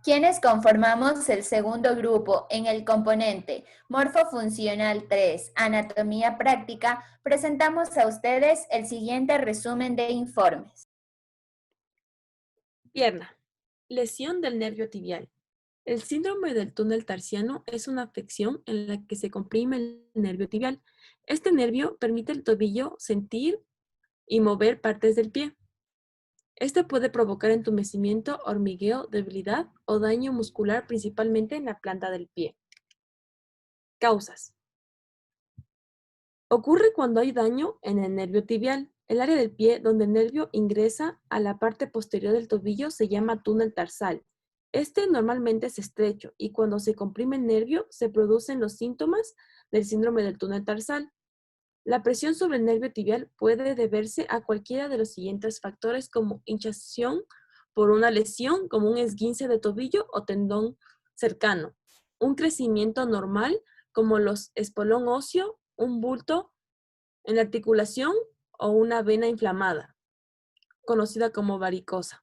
Quienes conformamos el segundo grupo en el componente Morfofuncional 3, Anatomía Práctica, presentamos a ustedes el siguiente resumen de informes. Pierna. Lesión del nervio tibial. El síndrome del túnel tarsiano es una afección en la que se comprime el nervio tibial. Este nervio permite al tobillo sentir y mover partes del pie. Este puede provocar entumecimiento, hormigueo, debilidad o daño muscular principalmente en la planta del pie. Causas. Ocurre cuando hay daño en el nervio tibial. El área del pie donde el nervio ingresa a la parte posterior del tobillo se llama túnel tarsal. Este normalmente es estrecho y cuando se comprime el nervio se producen los síntomas del síndrome del túnel tarsal. La presión sobre el nervio tibial puede deberse a cualquiera de los siguientes factores como hinchazón por una lesión como un esguince de tobillo o tendón cercano, un crecimiento normal como los espolón óseo, un bulto en la articulación o una vena inflamada, conocida como varicosa.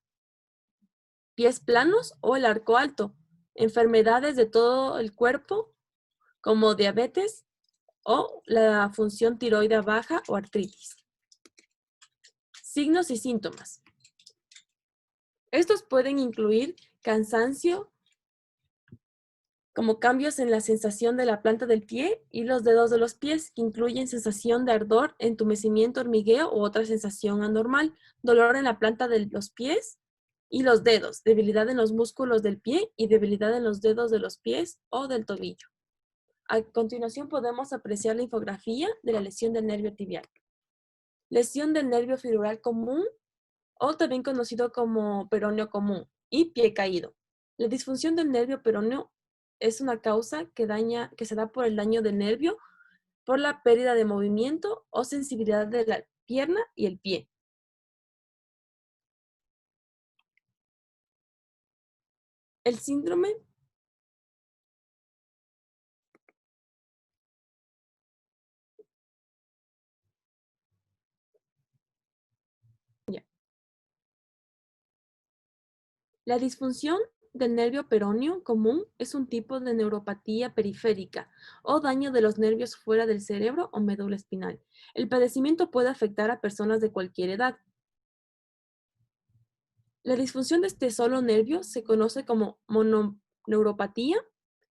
Pies planos o el arco alto, enfermedades de todo el cuerpo como diabetes o la función tiroidea baja o artritis. Signos y síntomas. Estos pueden incluir cansancio, como cambios en la sensación de la planta del pie y los dedos de los pies, que incluyen sensación de ardor, entumecimiento, hormigueo u otra sensación anormal, dolor en la planta de los pies y los dedos, debilidad en los músculos del pie y debilidad en los dedos de los pies o del tobillo. A continuación podemos apreciar la infografía de la lesión del nervio tibial. Lesión del nervio fibular común o también conocido como peroneo común y pie caído. La disfunción del nervio peroneo es una causa que se da por el daño del nervio, por la pérdida de movimiento o sensibilidad de la pierna y el pie. El síndrome La disfunción del nervio peroneo común es un tipo de neuropatía periférica o daño de los nervios fuera del cerebro o médula espinal. El padecimiento puede afectar a personas de cualquier edad. La disfunción de este solo nervio se conoce como mononeuropatía,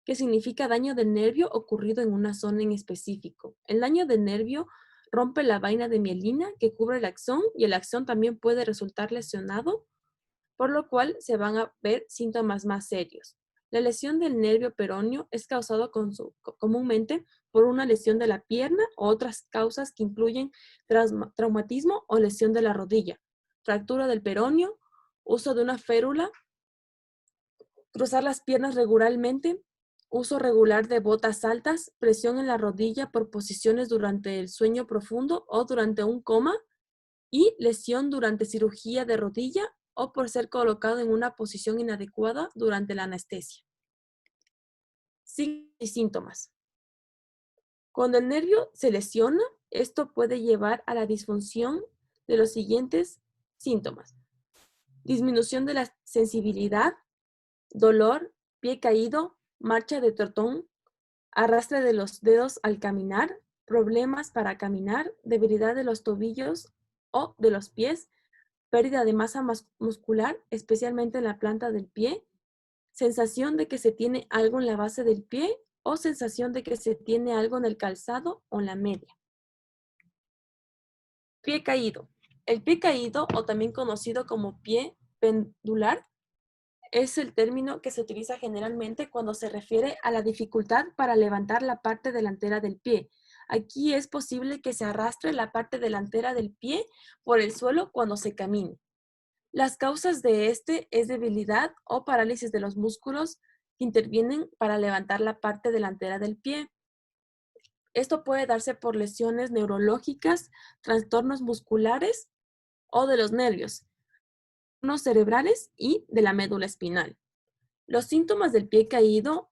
que significa daño del nervio ocurrido en una zona en específico. El daño del nervio rompe la vaina de mielina que cubre el axón y el axón también puede resultar lesionado, por lo cual se van a ver síntomas más serios. La lesión del nervio peroneo es causado comúnmente por una lesión de la pierna o otras causas que incluyen traumatismo o lesión de la rodilla, fractura del peroneo, uso de una férula, cruzar las piernas regularmente, uso regular de botas altas, presión en la rodilla por posiciones durante el sueño profundo o durante un coma y lesión durante cirugía de rodilla o por ser colocado en una posición inadecuada durante la anestesia. Signos y síntomas. Cuando el nervio se lesiona, esto puede llevar a la disfunción de los siguientes síntomas: disminución de la sensibilidad, dolor, pie caído, marcha de trotón, arrastre de los dedos al caminar, problemas para caminar, debilidad de los tobillos o de los pies, pérdida de masa muscular, especialmente en la planta del pie, sensación de que se tiene algo en la base del pie o sensación de que se tiene algo en el calzado o en la media. Pie caído. El pie caído, o también conocido como pie pendular, es el término que se utiliza generalmente cuando se refiere a la dificultad para levantar la parte delantera del pie. Aquí es posible que se arrastre la parte delantera del pie por el suelo cuando se camine. Las causas de este es debilidad o parálisis de los músculos que intervienen para levantar la parte delantera del pie. Esto puede darse por lesiones neurológicas, trastornos musculares o de los nervios, cerebrales y de la médula espinal. Los síntomas del pie caído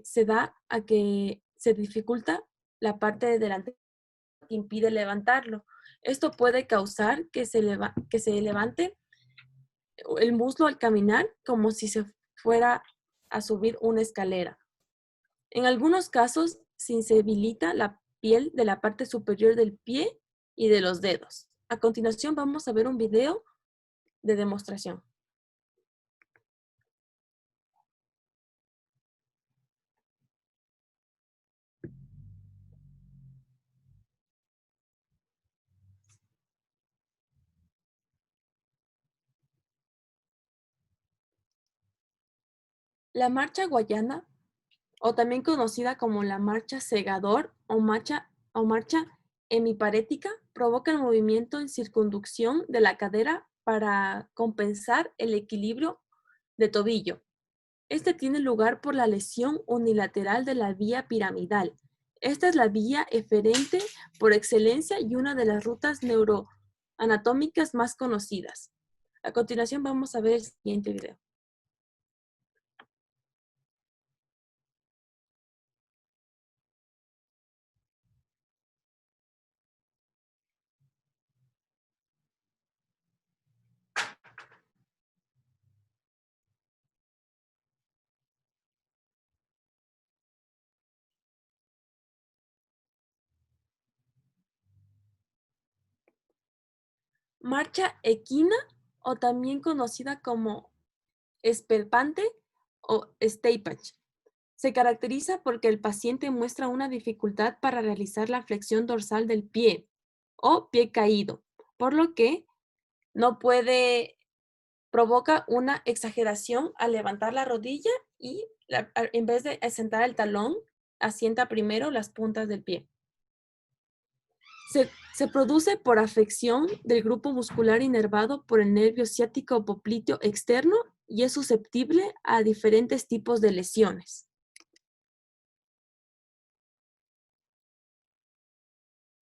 se da a que se dificulta la parte delantera que impide levantarlo. Esto puede causar que se levante el muslo al caminar como si se fuera a subir una escalera. En algunos casos, se insensibiliza la piel de la parte superior del pie y de los dedos. A continuación, vamos a ver un video de demostración. La marcha guayana, o también conocida como la marcha segador o marcha hemiparética, provoca el movimiento en circunducción de la cadera para compensar el equilibrio de tobillo. Este tiene lugar por la lesión unilateral de la vía piramidal. Esta es la vía eferente por excelencia y una de las rutas neuroanatómicas más conocidas. A continuación vamos a ver el siguiente video. Marcha equina, o también conocida como espelpante o steppage. Se caracteriza porque el paciente muestra una dificultad para realizar la flexión dorsal del pie o pie caído, por lo que no puede, provoca una exageración al levantar la rodilla y en vez de sentar el talón, asienta primero las puntas del pie. Se produce por afección del grupo muscular inervado por el nervio ciático popliteo externo y es susceptible a diferentes tipos de lesiones.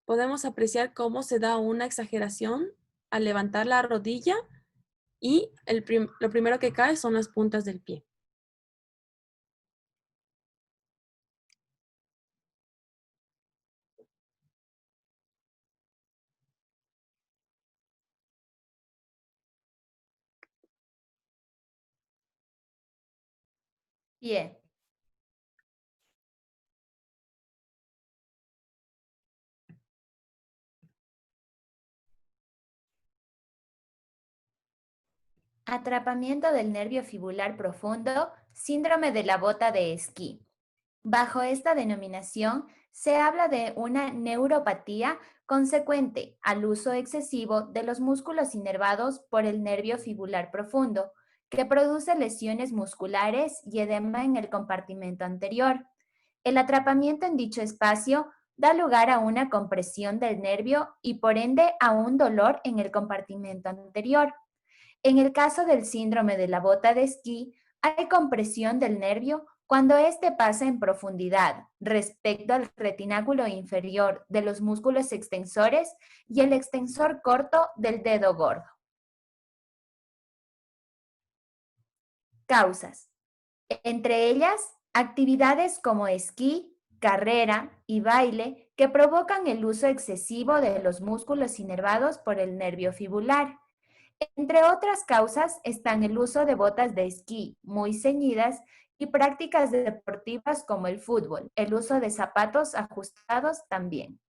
Podemos apreciar cómo se da una exageración al levantar la rodilla y lo primero que cae son las puntas del pie. Pie. Atrapamiento del nervio fibular profundo, síndrome de la bota de esquí. Bajo esta denominación, se habla de una neuropatía consecuente al uso excesivo de los músculos inervados por el nervio fibular profundo, que produce lesiones musculares y edema en el compartimento anterior. El atrapamiento en dicho espacio da lugar a una compresión del nervio y por ende a un dolor en el compartimento anterior. En el caso del síndrome de la bota de esquí, hay compresión del nervio cuando éste pasa en profundidad respecto al retináculo inferior de los músculos extensores y el extensor corto del dedo gordo. Causas. Entre ellas, actividades como esquí, carrera y baile que provocan el uso excesivo de los músculos inervados por el nervio fibular. Entre otras causas están el uso de botas de esquí muy ceñidas y prácticas deportivas como el fútbol, el uso de zapatos ajustados también.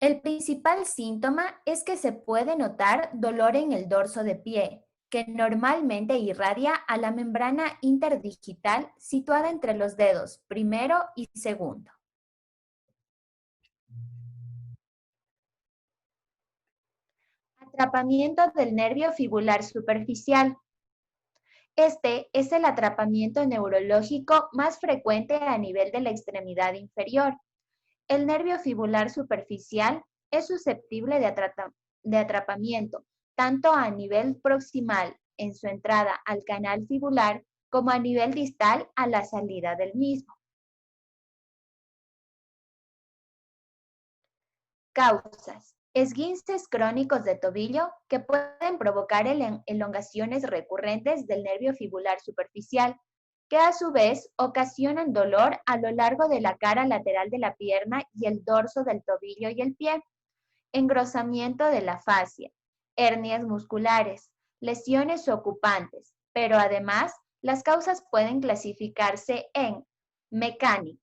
El principal síntoma es que se puede notar dolor en el dorso de pie, que normalmente irradia a la membrana interdigital situada entre los dedos primero y segundo. Atrapamiento del nervio fibular superficial. Este es el atrapamiento neurológico más frecuente a nivel de la extremidad inferior. El nervio fibular superficial es susceptible de atrapamiento tanto a nivel proximal en su entrada al canal fibular como a nivel distal a la salida del mismo. Causas. Esguinces crónicos de tobillo que pueden provocar elongaciones recurrentes del nervio fibular superficial, que a su vez ocasionan dolor a lo largo de la cara lateral de la pierna y el dorso del tobillo y el pie. Engrosamiento de la fascia, hernias musculares, lesiones ocupantes, pero además las causas pueden clasificarse en mecánicas.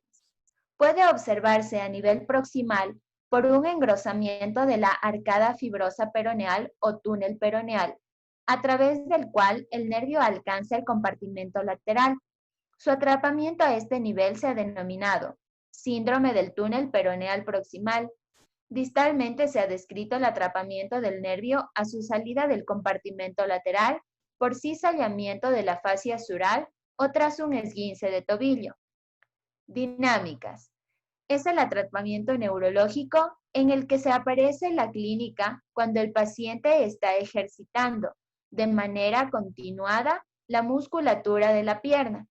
Puede observarse a nivel proximal por un engrosamiento de la arcada fibrosa peroneal o túnel peroneal, a través del cual el nervio alcanza el compartimento lateral. Su atrapamiento a este nivel se ha denominado síndrome del túnel peroneal proximal. Distalmente se ha descrito el atrapamiento del nervio a su salida del compartimento lateral por cizallamiento de la fascia sural o tras un esguince de tobillo. Dinámicas. Es el atrapamiento neurológico en el que se aparece en la clínica cuando el paciente está ejercitando de manera continuada la musculatura de la pierna.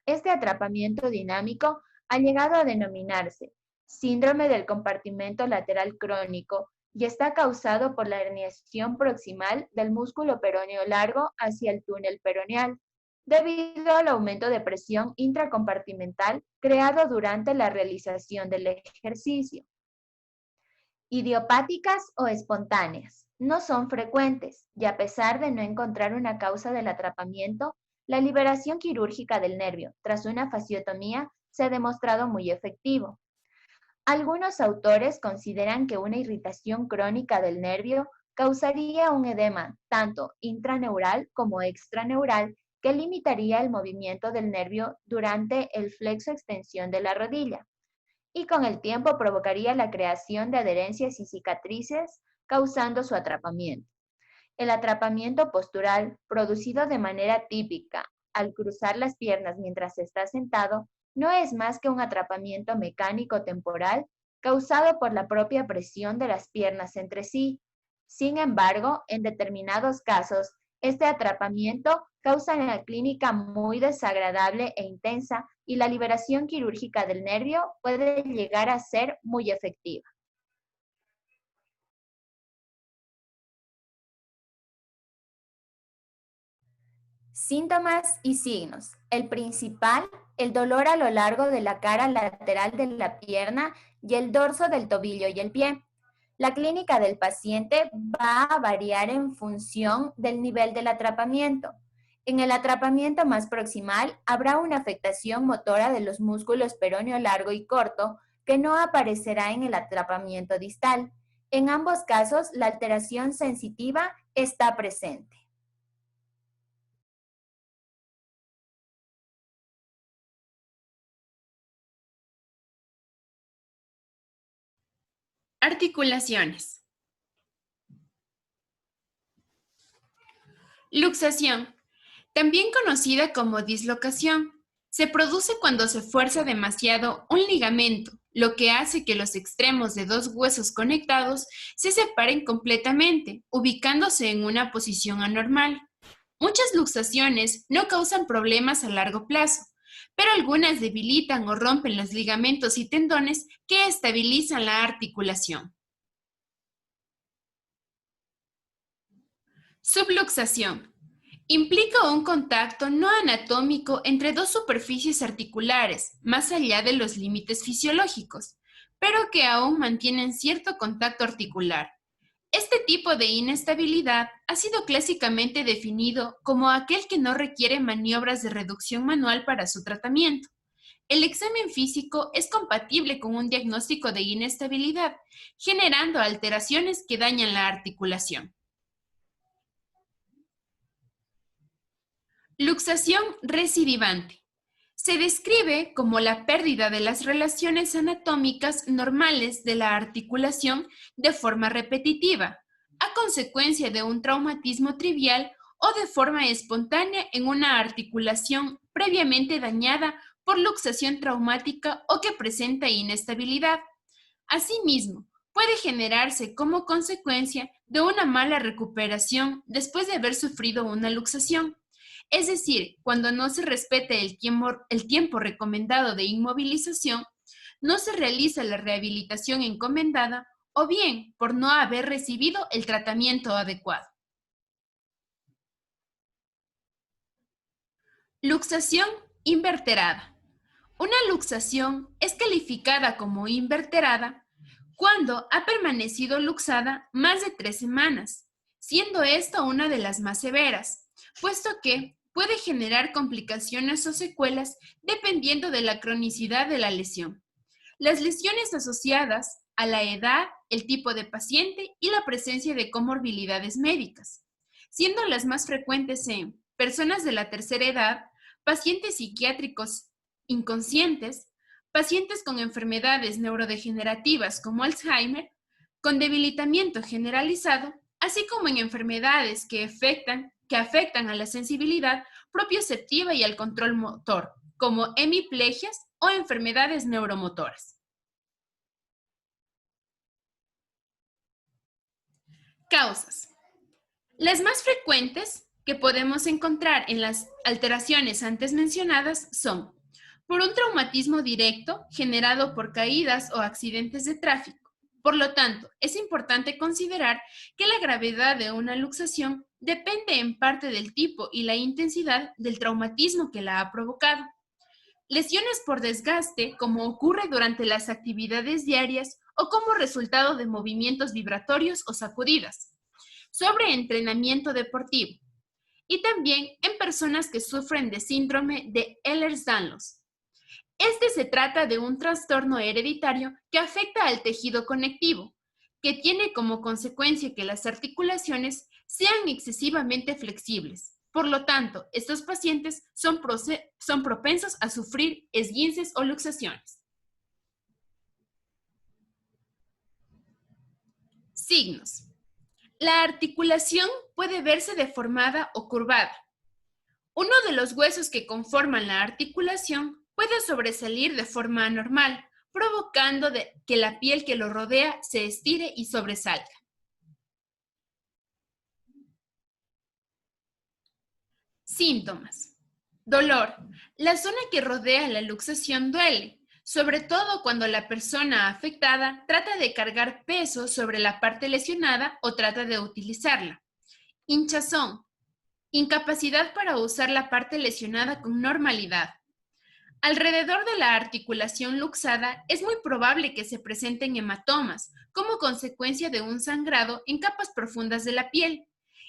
Este atrapamiento dinámico ha llegado a denominarse síndrome del compartimento lateral crónico y está causado por la herniación proximal del músculo peroneo largo hacia el túnel peroneal, debido al aumento de presión intracompartimental creado durante la realización del ejercicio. Idiopáticas o espontáneas. No son frecuentes y a pesar de no encontrar una causa del atrapamiento, la liberación quirúrgica del nervio tras una fasciotomía se ha demostrado muy efectivo. Algunos autores consideran que una irritación crónica del nervio causaría un edema tanto intraneural como extraneural que limitaría el movimiento del nervio durante el flexo-extensión de la rodilla y con el tiempo provocaría la creación de adherencias y cicatrices, causando su atrapamiento. El atrapamiento postural, producido de manera típica al cruzar las piernas mientras está sentado, no es más que un atrapamiento mecánico temporal causado por la propia presión de las piernas entre sí. Sin embargo, en determinados casos, este atrapamiento causa una clínica muy desagradable e intensa y la liberación quirúrgica del nervio puede llegar a ser muy efectiva. Síntomas y signos. El principal, el dolor a lo largo de la cara lateral de la pierna y el dorso del tobillo y el pie. La clínica del paciente va a variar en función del nivel del atrapamiento. En el atrapamiento más proximal habrá una afectación motora de los músculos peroneo largo y corto que no aparecerá en el atrapamiento distal. En ambos casos, la alteración sensitiva está presente. Articulaciones. Luxación, también conocida como dislocación, se produce cuando se fuerza demasiado un ligamento, lo que hace que los extremos de dos huesos conectados se separen completamente, ubicándose en una posición anormal. Muchas luxaciones no causan problemas a largo plazo, pero algunas debilitan o rompen los ligamentos y tendones que estabilizan la articulación. Subluxación. Implica un contacto no anatómico entre dos superficies articulares, más allá de los límites fisiológicos, pero que aún mantienen cierto contacto articular. Este tipo de inestabilidad ha sido clásicamente definido como aquel que no requiere maniobras de reducción manual para su tratamiento. El examen físico es compatible con un diagnóstico de inestabilidad, generando alteraciones que dañan la articulación. Luxación recidivante. Se describe como la pérdida de las relaciones anatómicas normales de la articulación de forma repetitiva, a consecuencia de un traumatismo trivial o de forma espontánea en una articulación previamente dañada por luxación traumática o que presenta inestabilidad. Asimismo, puede generarse como consecuencia de una mala recuperación después de haber sufrido una luxación. Es decir, cuando no se respete el tiempo recomendado de inmovilización, no se realiza la rehabilitación encomendada o bien por no haber recibido el tratamiento adecuado. Luxación inverterada. Una luxación es calificada como inverterada cuando ha permanecido luxada más de 3 semanas, siendo esta una de las más severas, puesto que puede generar complicaciones o secuelas dependiendo de la cronicidad de la lesión. Las lesiones asociadas a la edad, el tipo de paciente y la presencia de comorbilidades médicas, siendo las más frecuentes en personas de la tercera edad, pacientes psiquiátricos inconscientes, pacientes con enfermedades neurodegenerativas como Alzheimer, con debilitamiento generalizado, así como en enfermedades que afectan a la sensibilidad propioceptiva y al control motor, como hemiplegias o enfermedades neuromotoras. Causas. Las más frecuentes que podemos encontrar en las alteraciones antes mencionadas son por un traumatismo directo generado por caídas o accidentes de tráfico. Por lo tanto, es importante considerar que la gravedad de una luxación depende en parte del tipo y la intensidad del traumatismo que la ha provocado. Lesiones por desgaste, como ocurre durante las actividades diarias o como resultado de movimientos vibratorios o sacudidas. Sobreentrenamiento deportivo. Y también en personas que sufren de síndrome de Ehlers-Danlos. Este se trata de un trastorno hereditario que afecta al tejido conectivo, que tiene como consecuencia que las articulaciones sean excesivamente flexibles. Por lo tanto, estos pacientes son propensos a sufrir esguinces o luxaciones. Signos. La articulación puede verse deformada o curvada. Uno de los huesos que conforman la articulación puede sobresalir de forma anormal, provocando que la piel que lo rodea se estire y sobresalga. Síntomas. Dolor. La zona que rodea la luxación duele, sobre todo cuando la persona afectada trata de cargar peso sobre la parte lesionada o trata de utilizarla. Hinchazón. Incapacidad para usar la parte lesionada con normalidad. Alrededor de la articulación luxada es muy probable que se presenten hematomas como consecuencia de un sangrado en capas profundas de la piel.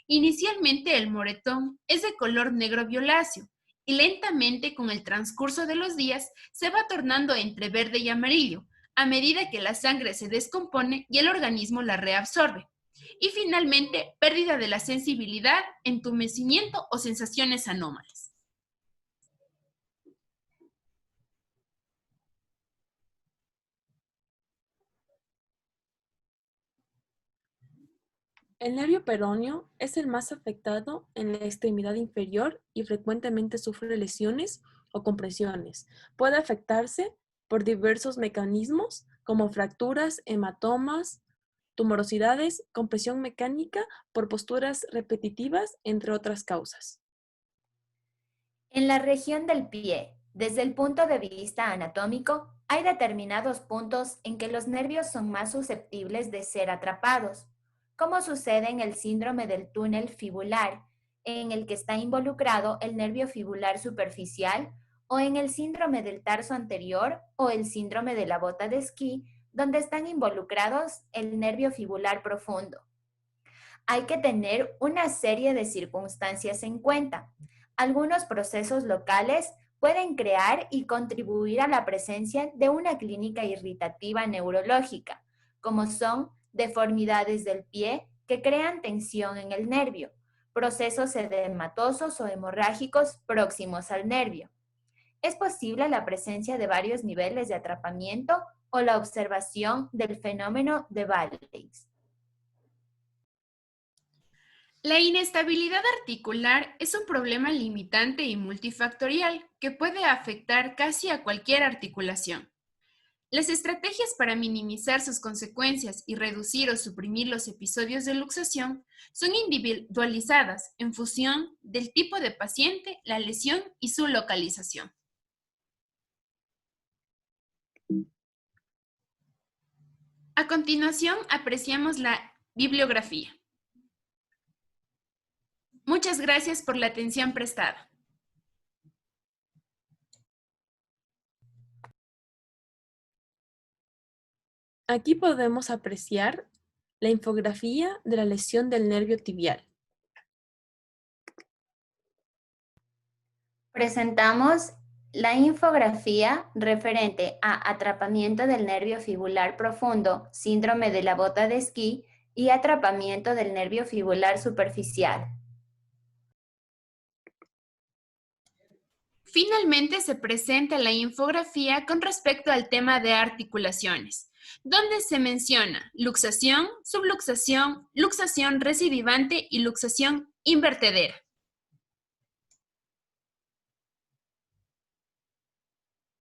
Inicialmente el moretón es de color negro violáceo y lentamente con el transcurso de los días se va tornando entre verde y amarillo a medida que la sangre se descompone y el organismo la reabsorbe. Y finalmente, pérdida de la sensibilidad, entumecimiento o sensaciones anómalas. El nervio peroneo es el más afectado en la extremidad inferior y frecuentemente sufre lesiones o compresiones. Puede afectarse por diversos mecanismos como fracturas, hematomas, tumorosidades, compresión mecánica por posturas repetitivas, entre otras causas. En la región del pie, desde el punto de vista anatómico, hay determinados puntos en que los nervios son más susceptibles de ser atrapados, como sucede en el síndrome del túnel fibular, en el que está involucrado el nervio fibular superficial, o en el síndrome del tarso anterior o el síndrome de la bota de esquí, donde están involucrados el nervio fibular profundo. Hay que tener una serie de circunstancias en cuenta. Algunos procesos locales pueden crear y contribuir a la presencia de una clínica irritativa neurológica, como son deformidades del pie que crean tensión en el nervio, procesos edematosos o hemorrágicos próximos al nervio. Es posible la presencia de varios niveles de atrapamiento o la observación del fenómeno de Valleys. La inestabilidad articular es un problema limitante y multifactorial que puede afectar casi a cualquier articulación. Las estrategias para minimizar sus consecuencias y reducir o suprimir los episodios de luxación son individualizadas en función del tipo de paciente, la lesión y su localización. A continuación, apreciamos la bibliografía. Muchas gracias por la atención prestada. Aquí podemos apreciar La infografía de la lesión del nervio tibial. Presentamos la infografía referente a atrapamiento del nervio fibular profundo, síndrome de la bota de esquí y atrapamiento del nervio fibular superficial. Finalmente se presenta la infografía con respecto al tema de articulaciones, donde se menciona luxación, subluxación, luxación recidivante y luxación invertedera.